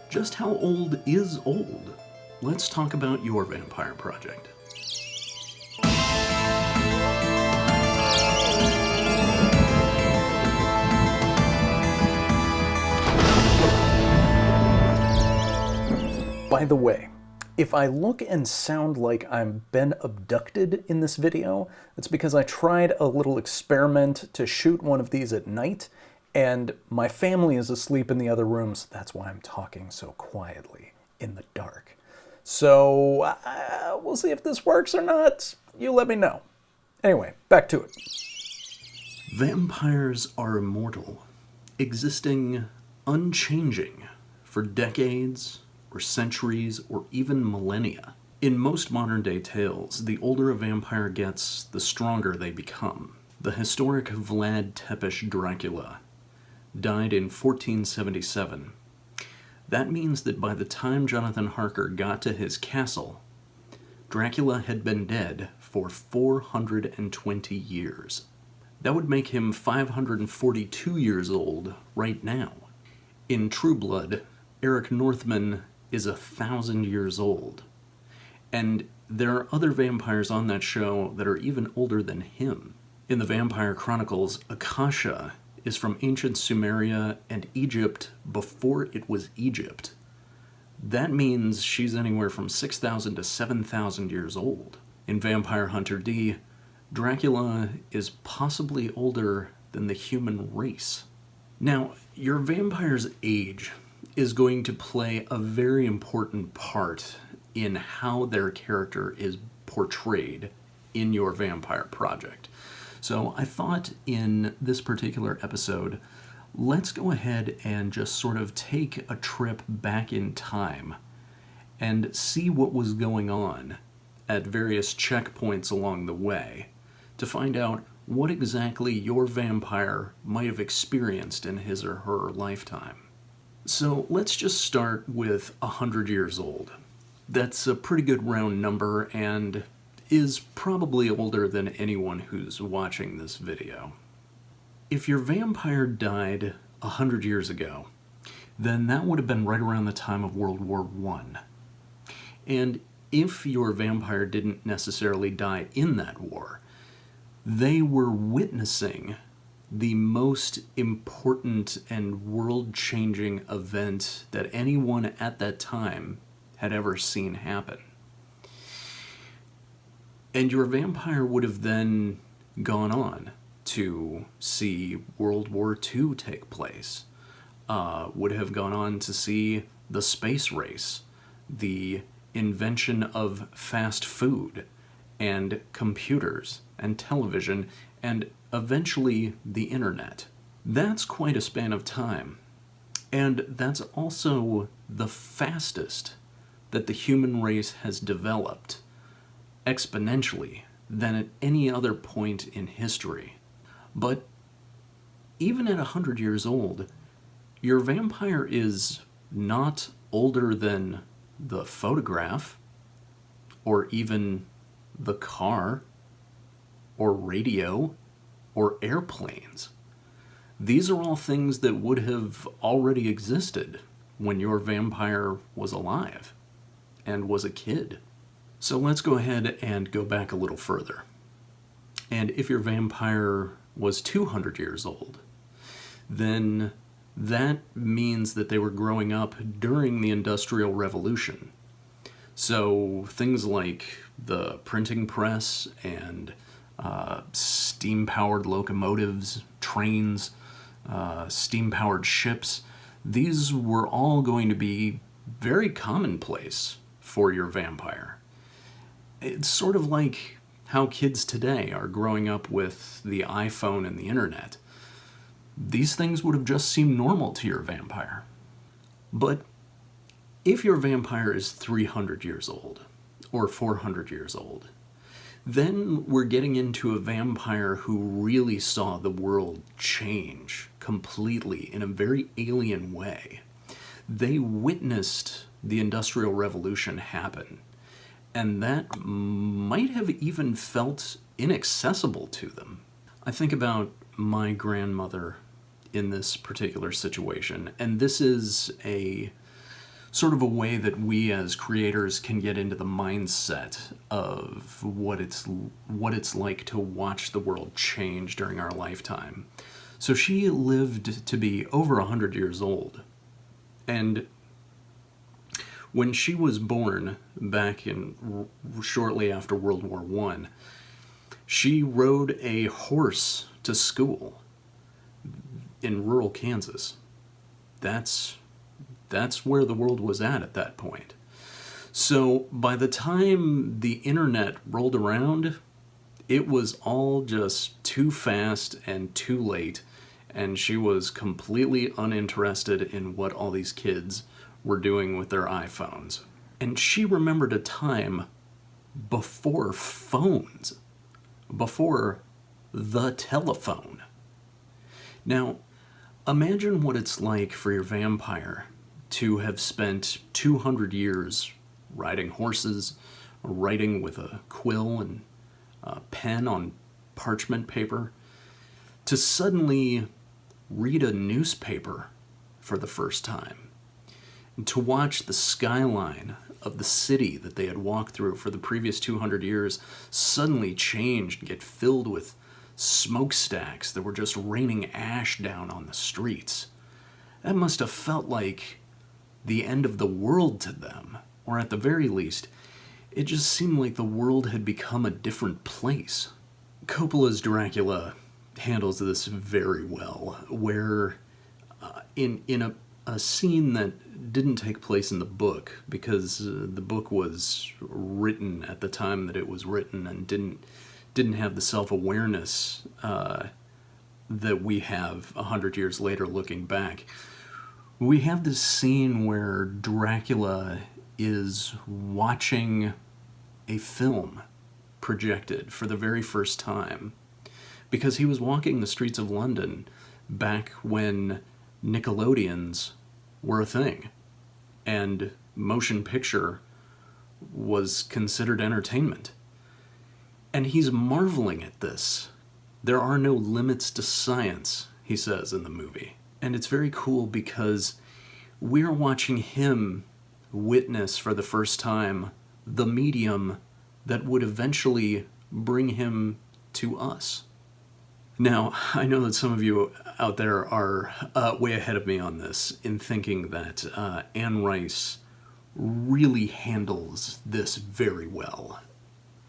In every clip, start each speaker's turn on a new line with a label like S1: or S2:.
S1: Just how old is old? Let's talk about your vampire project.
S2: By the way, if I look and sound like I've been abducted in this video, it's because I tried a little experiment to shoot one of these at night, and my family is asleep in the other room, so that's why I'm talking so quietly in the dark. So we'll see if this works or not. You let me know. Anyway, back to it.
S1: Vampires are immortal, existing unchanging for decades, or centuries, or even millennia. In most modern-day tales, the older a vampire gets, the stronger they become. The historic Vlad Tepes Dracula died in 1477. That means that by the time Jonathan Harker got to his castle, Dracula had been dead for 420 years. That would make him 542 years old right now. In True Blood, Eric Northman is 1,000 years old. And there are other vampires on that show that are even older than him. In the Vampire Chronicles, Akasha is from ancient Sumeria and Egypt before it was Egypt. That means she's anywhere from 6,000 to 7,000 years old. In Vampire Hunter D, Dracula is possibly older than the human race. Now, your vampire's age is going to play a very important part in how their character is portrayed in your vampire project. So I thought in this particular episode, let's go ahead and just sort of take a trip back in time and see what was going on at various checkpoints along the way to find out what exactly your vampire might have experienced in his or her lifetime. So let's just start with 100 years old. That's a pretty good round number and is probably older than anyone who's watching this video. If your vampire died 100 years ago, then that would have been right around the time of World War I. And if your vampire didn't necessarily die in that war, they were witnessing the most important and world-changing event that anyone at that time had ever seen happen. And your vampire would have then gone on to see World War II take place, would have gone on to see the space race, the invention of fast food, and computers, and television, and eventually the internet. That's quite a span of time. And that's also the fastest that the human race has developed exponentially than at any other point in history. But even at 100 years old, your vampire is not older than the photograph, or even the car, or radio, or airplanes. These are all things that would have already existed when your vampire was alive and was a kid. So let's go ahead and go back a little further. And if your vampire was 200 years old, then that means that they were growing up during the Industrial Revolution. So things like the printing press and steam-powered locomotives, trains, steam-powered ships, these were all going to be very commonplace for your vampire. It's sort of like how kids today are growing up with the iPhone and the internet. These things would have just seemed normal to your vampire. But if your vampire is 300 years old, or 400 years old, then we're getting into a vampire who really saw the world change completely in a very alien way. They witnessed the Industrial Revolution happen, and that might have even felt inaccessible to them. I think about my grandmother in this particular situation, and this is a sort of a way that we as creators can get into the mindset of what it's like to watch the world change during our lifetime. So she lived to be over 100 years old. And when she was born back in shortly after World War I, she rode a horse to school in rural Kansas. That's where the world was at that point. So by the time the internet rolled around, it was all just too fast and too late, and she was completely uninterested in what all these kids were doing with their iPhones. And she remembered a time before phones, before the telephone. Now, imagine what it's like for your vampire to have spent 200 years riding horses, writing with a quill and a pen on parchment paper, to suddenly read a newspaper for the first time, and to watch the skyline of the city that they had walked through for the previous 200 years suddenly change and get filled with smokestacks that were just raining ash down on the streets. That must have felt like the end of the world to them, or at the very least, it just seemed like the world had become a different place. Coppola's Dracula handles this very well, where in a scene that didn't take place in the book, because the book was written at the time that it was written and didn't have the self-awareness that we have 100 years later looking back. We have this scene where Dracula is watching a film projected for the very first time, because he was walking the streets of London back when Nickelodeons were a thing, and motion picture was considered entertainment. And he's marveling at this. There are no limits to science, he says in the movie. And it's very cool because we're watching him witness for the first time the medium that would eventually bring him to us. Now, I know that some of you out there are way ahead of me on this in thinking that Anne Rice really handles this very well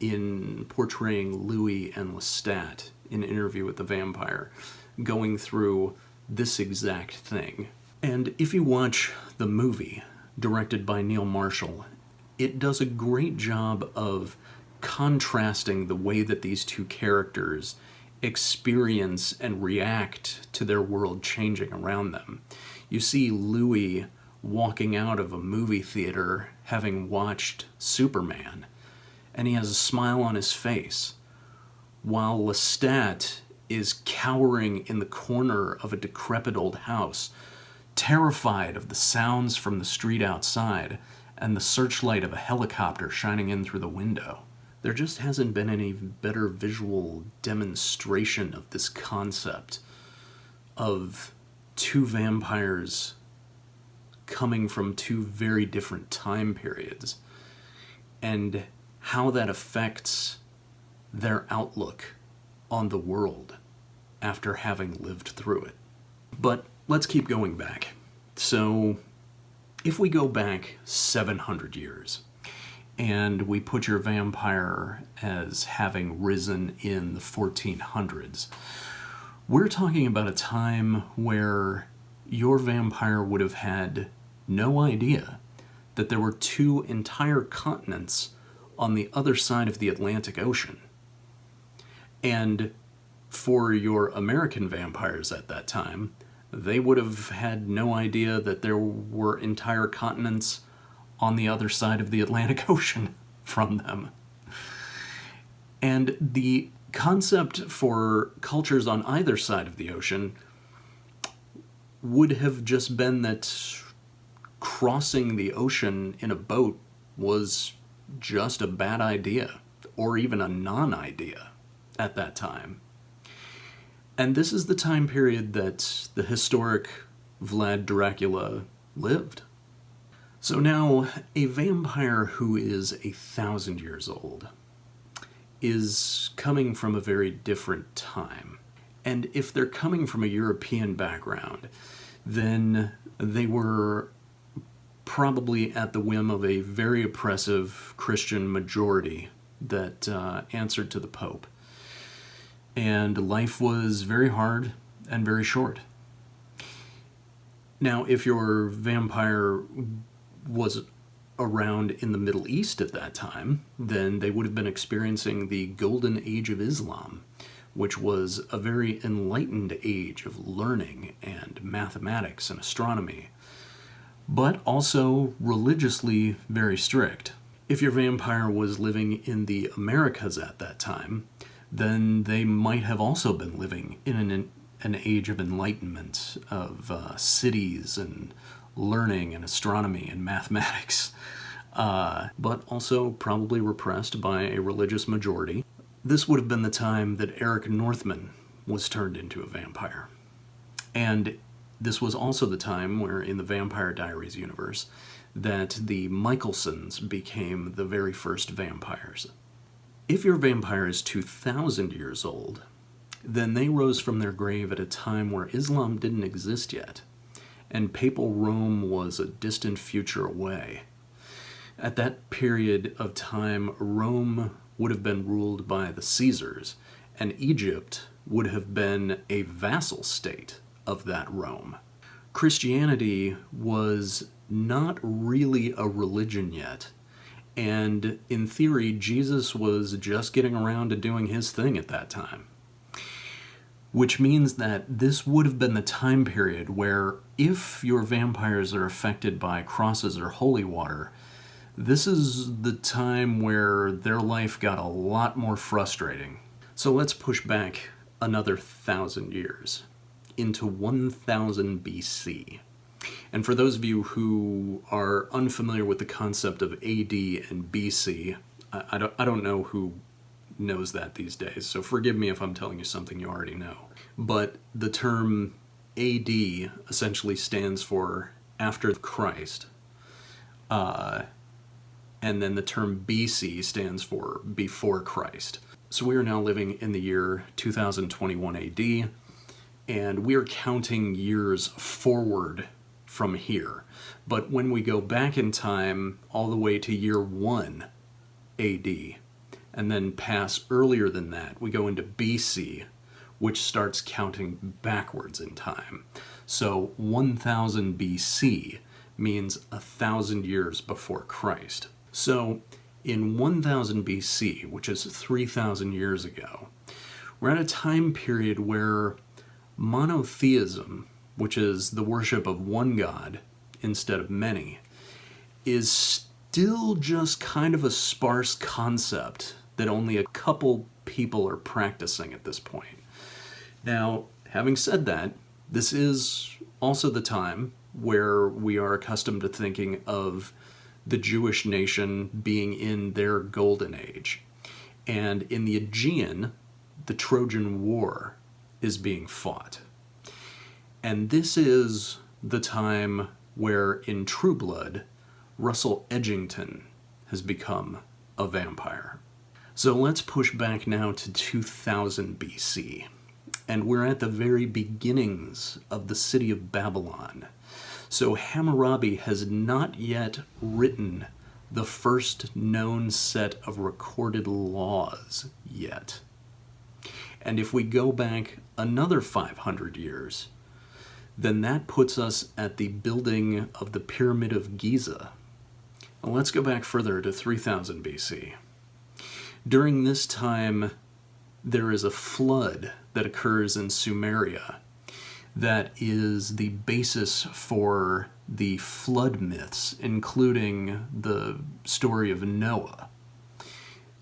S1: in portraying Louis and Lestat in Interview with the Vampire, going through this exact thing. And if you watch the movie, directed by Neil Marshall, it does a great job of contrasting the way that these two characters experience and react to their world changing around them. You see Louis walking out of a movie theater having watched Superman, and he has a smile on his face, while Lestat is cowering in the corner of a decrepit old house, terrified of the sounds from the street outside and the searchlight of a helicopter shining in through the window. There just hasn't been any better visual demonstration of this concept of two vampires coming from two very different time periods, and how that affects their outlook on the world after having lived through it. But let's keep going back. So, if we go back 700 years, and we put your vampire as having risen in the 1400s, we're talking about a time where your vampire would have had no idea that there were two entire continents on the other side of the Atlantic Ocean. And for your American vampires at that time, they would have had no idea that there were entire continents on the other side of the Atlantic Ocean from them. And the concept for cultures on either side of the ocean would have just been that crossing the ocean in a boat was just a bad idea, or even a non-idea at that time. And this is the time period that the historic Vlad Dracula lived. So now, a vampire who is 1,000 years old is coming from a very different time. And if they're coming from a European background, then they were probably at the whim of a very oppressive Christian majority that answered to the Pope. And life was very hard and very short. Now, if your vampire was around in the Middle East at that time, then they would have been experiencing the golden age of Islam, which was a very enlightened age of learning and mathematics and astronomy, but also religiously very strict. If your vampire was living in the Americas at that time, then they might have also been living in an age of enlightenment, of cities and learning and astronomy and mathematics, but also probably repressed by a religious majority. This would have been the time that Eric Northman was turned into a vampire. And this was also the time where, in the Vampire Diaries universe, that the Michelsons became the very first vampires. If your vampire is 2,000 years old, then they rose from their grave at a time where Islam didn't exist yet, and papal Rome was a distant future away. At that period of time, Rome would have been ruled by the Caesars, and Egypt would have been a vassal state of that Rome. Christianity was not really a religion yet, and in theory, Jesus was just getting around to doing his thing at that time. Which means that this would have been the time period where, if your vampires are affected by crosses or holy water, this is the time where their life got a lot more frustrating. So let's push back another 1,000 years into 1000 BC. And for those of you who are unfamiliar with the concept of AD and BC, I don't know who knows that these days, so forgive me if I'm telling you something you already know. But the term AD essentially stands for after Christ, and then the term BC stands for before Christ. So we are now living in the year 2021 AD, and we are counting years forward from here. But when we go back in time all the way to year 1 AD, and then pass earlier than that, we go into BC, which starts counting backwards in time. So 1000 BC means 1,000 years before Christ. So in 1000 BC, which is 3,000 years ago, we're at a time period where monotheism, which is the worship of one God instead of many, is still just kind of a sparse concept that only a couple people are practicing at this point. Now, having said that, this is also the time where we are accustomed to thinking of the Jewish nation being in their golden age. And in the Aegean, the Trojan War is being fought. And this is the time where, in True Blood, Russell Edgington has become a vampire. So let's push back now to 2000 BC. And we're at the very beginnings of the city of Babylon. So Hammurabi has not yet written the first known set of recorded laws yet. And if we go back another 500 years, then that puts us at the building of the Pyramid of Giza. Well, let's go back further to 3000 BC. During this time, there is a flood that occurs in Sumeria that is the basis for the flood myths, including the story of Noah.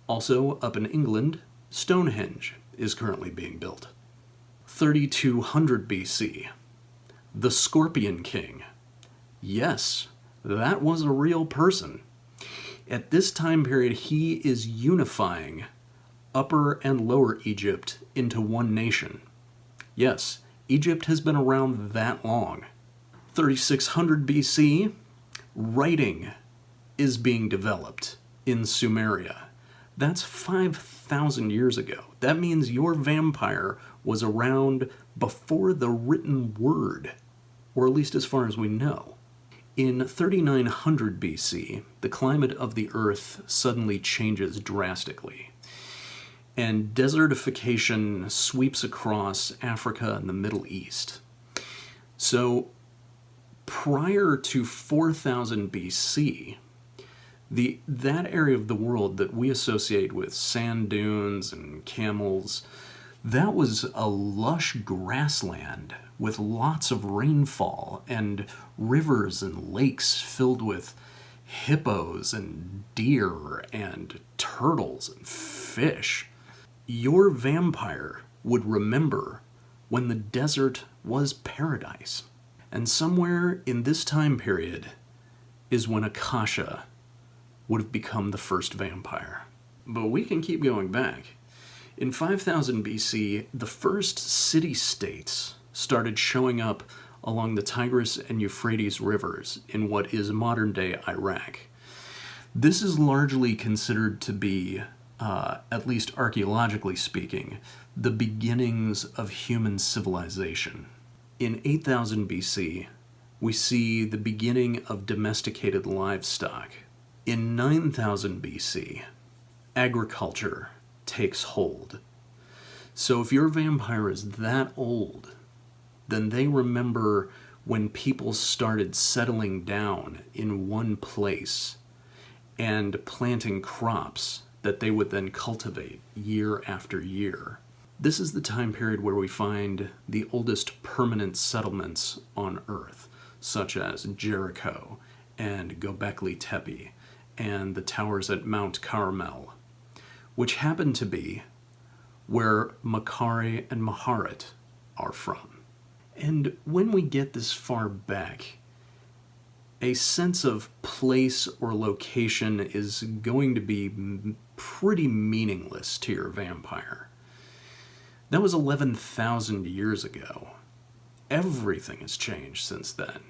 S1: Also, up in England, Stonehenge is currently being built. 3200 BC, the Scorpion King. Yes, that was a real person. At this time period, he is unifying Upper and Lower Egypt into one nation. Yes, Egypt has been around that long. 3600 BC, Writing is being developed in Sumeria. That's 5,000 years ago. That means your vampire was around before the written word, or at least as far as we know. In 3900 BC, the climate of the Earth suddenly changes drastically, and desertification sweeps across Africa and the Middle East. So, prior to 4000 BC, that area of the world that we associate with sand dunes and camels, that was a lush grassland with lots of rainfall and rivers and lakes filled with hippos and deer and turtles and fish. Your vampire would remember when the desert was paradise. And somewhere in this time period is when Akasha would have become the first vampire. But we can keep going back. In 5000 BC, the first city-states started showing up along the Tigris and Euphrates rivers in what is modern-day Iraq. This is largely considered to be, at least archaeologically speaking, the beginnings of human civilization. In 8000 BC, we see the beginning of domesticated livestock. In 9000 BC, agriculture takes hold. So if your vampire is that old, then they remember when people started settling down in one place and planting crops that they would then cultivate year after year. This is the time period where we find the oldest permanent settlements on Earth, such as Jericho and Göbekli Tepe and the towers at Mount Carmel, which happen to be where Makari and Maharet are from. And when we get this far back, a sense of place or location is going to be pretty meaningless to your vampire. That was 11,000 years ago. Everything has changed since then.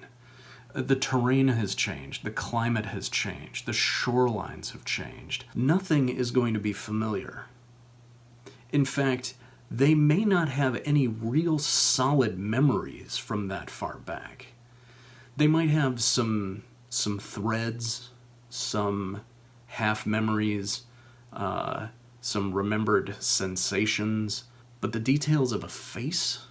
S1: The terrain has changed, the climate has changed, the shorelines have changed. Nothing is going to be familiar. In fact, they may not have any real solid memories from that far back. They might have some threads, some half memories, some remembered sensations, but the details of a face,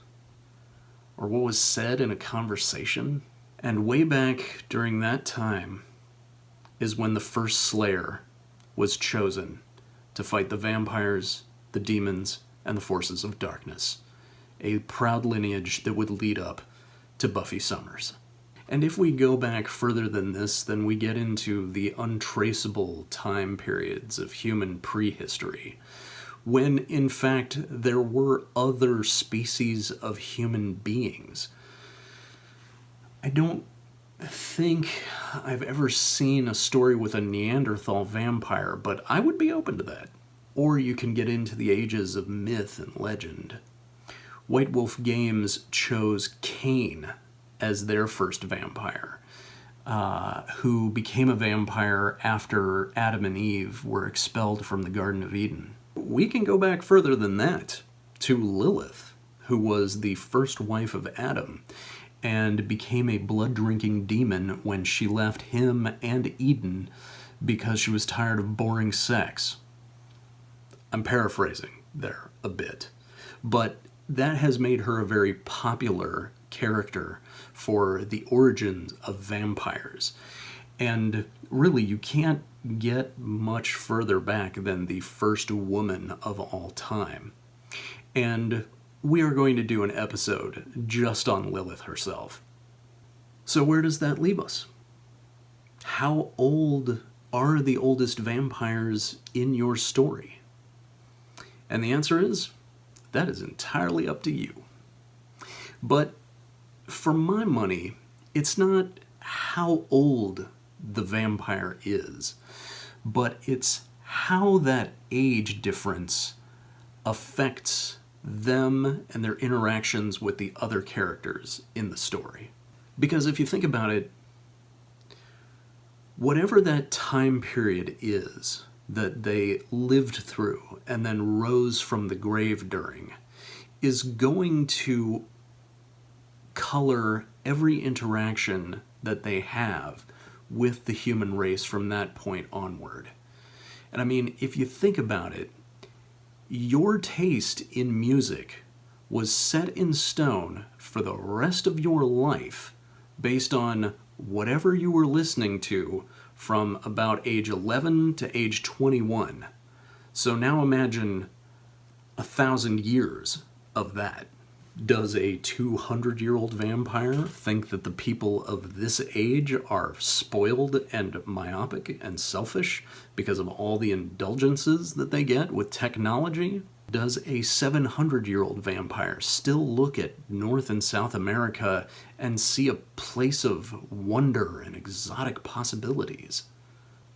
S1: or what was said in a conversation. And way back during that time is when the first Slayer was chosen to fight the vampires, the demons, and the forces of darkness, a proud lineage that would lead up to Buffy Summers. And if we go back further than this, then we get into the untraceable time periods of human prehistory, when in fact there were other species of human beings. I don't think I've ever seen a story with a Neanderthal vampire, but I would be open to that. Or you can get into the ages of myth and legend. White Wolf Games chose Cain as their first vampire, who became a vampire after Adam and Eve were expelled from the Garden of Eden. We can go back further than that, to Lilith, who was the first wife of Adam, and became a blood-drinking demon when she left him and Eden because she was tired of boring sex. I'm paraphrasing there a bit, but that has made her a very popular character for the origins of vampires. And really, you can't get much further back than the first woman of all time. And we are going to do an episode just on Lilith herself. So where does that leave us? How old are the oldest vampires in your story? And the answer is, that is entirely up to you. But for my money, it's not how old the vampire is, but it's how that age difference affects them and their interactions with the other characters in the story. Because if you think about it, Whatever that time period is that they lived through and then rose from the grave during is going to color every interaction that they have with the human race from that point onward. And I mean, if you think about it, your taste in music was set in stone for the rest of your life based on whatever you were listening to from about age 11 to age 21. So now imagine 1,000 years of that. Does a 200-year-old vampire think that the people of this age are spoiled and myopic and selfish because of all the indulgences that they get with technology? Does a 700-year-old vampire still look at North and South America and see a place of wonder and exotic possibilities?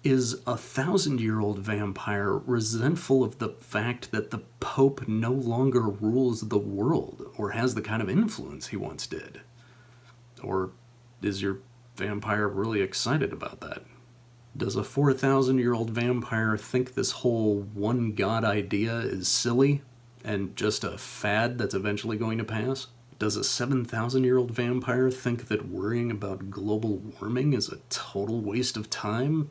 S1: Is a 1,000-year-old vampire resentful of the fact that the Pope no longer rules the world or has the kind of influence he once did? Or is your vampire really excited about that? Does a 4,000-year-old vampire think this whole one god idea is silly and just a fad that's eventually going to pass? Does a 7,000-year-old vampire think that worrying about global warming is a total waste of time,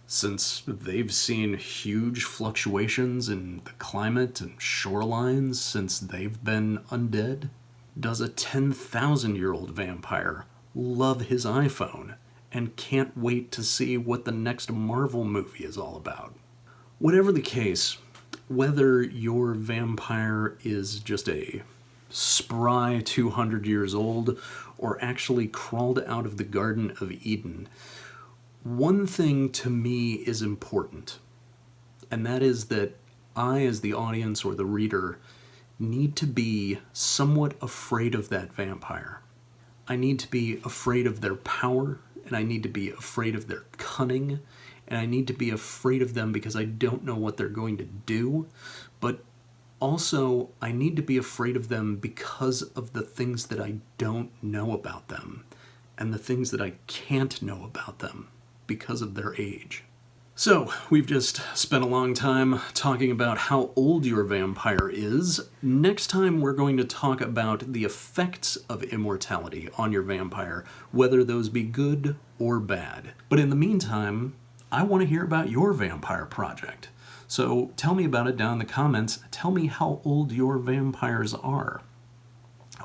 S1: since they've seen huge fluctuations in the climate and shorelines since they've been undead? Does a 10,000-year-old vampire love his iPhone and can't wait to see what the next Marvel movie is all about? Whatever the case, whether your vampire is just a spry 200 years old or actually crawled out of the Garden of Eden, one thing to me is important, and that is that I, as the audience or the reader, need to be somewhat afraid of that vampire. I need to be afraid of their power, and I need to be afraid of their cunning, and I need to be afraid of them because I don't know what they're going to do, but also I need to be afraid of them because of the things that I don't know about them, and the things that I can't know about them because of their age. So, we've just spent a long time talking about how old your vampire is. Next time we're going to talk about the effects of immortality on your vampire, whether those be good or bad. But in the meantime, I want to hear about your vampire project. So tell me about it down in the comments. Tell me how old your vampires are.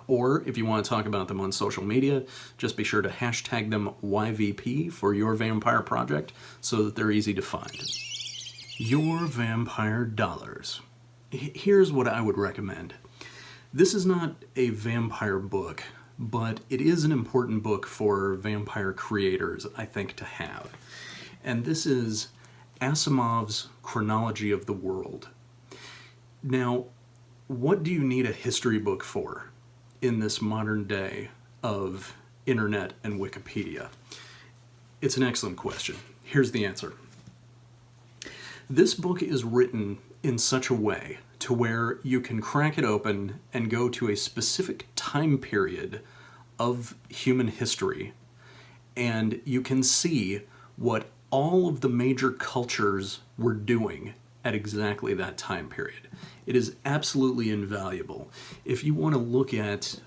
S1: Or if you want to talk about them on social media, just be sure to hashtag them YVP for your vampire project so that they're easy to find. Your vampire dollars. Here's what I would recommend. This is not a vampire book, but it is an important book for vampire creators, I think, to have. And this is ASIMOV'S Chronology of the World. Now, what do you need a history book for in this modern day of internet and Wikipedia? It's an excellent question. Here's the answer. This book is written in such a way to where you can crack it open and go to a specific time period of human history, and you can see what all of the major cultures were doing at exactly that time period. It is absolutely invaluable. If you want to look at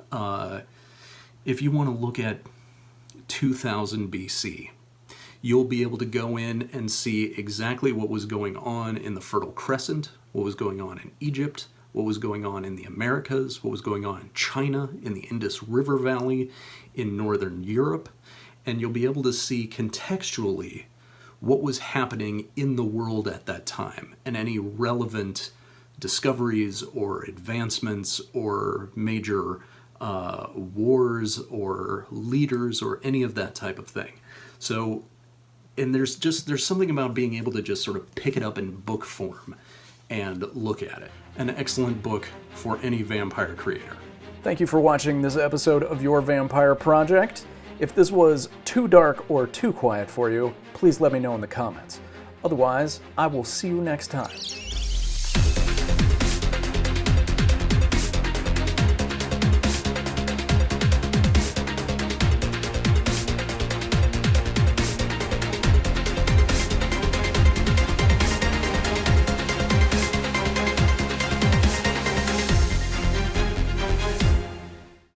S1: 2000 BC, you'll be able to go in and see exactly what was going on in the Fertile Crescent, what was going on in Egypt, what was going on in the Americas, what was going on in China, in the Indus River Valley, in Northern Europe, and you'll be able to see contextually what was happening in the world at that time, and any relevant discoveries or advancements or major wars or leaders or any of that type of thing. So, and there's something about being able to just sort of pick it up in book form and look at it. An excellent book for any vampire creator.
S2: Thank you for watching this episode of Your Vampire Project. If this was too dark or too quiet for you, please let me know in the comments. Otherwise, I will see you next time.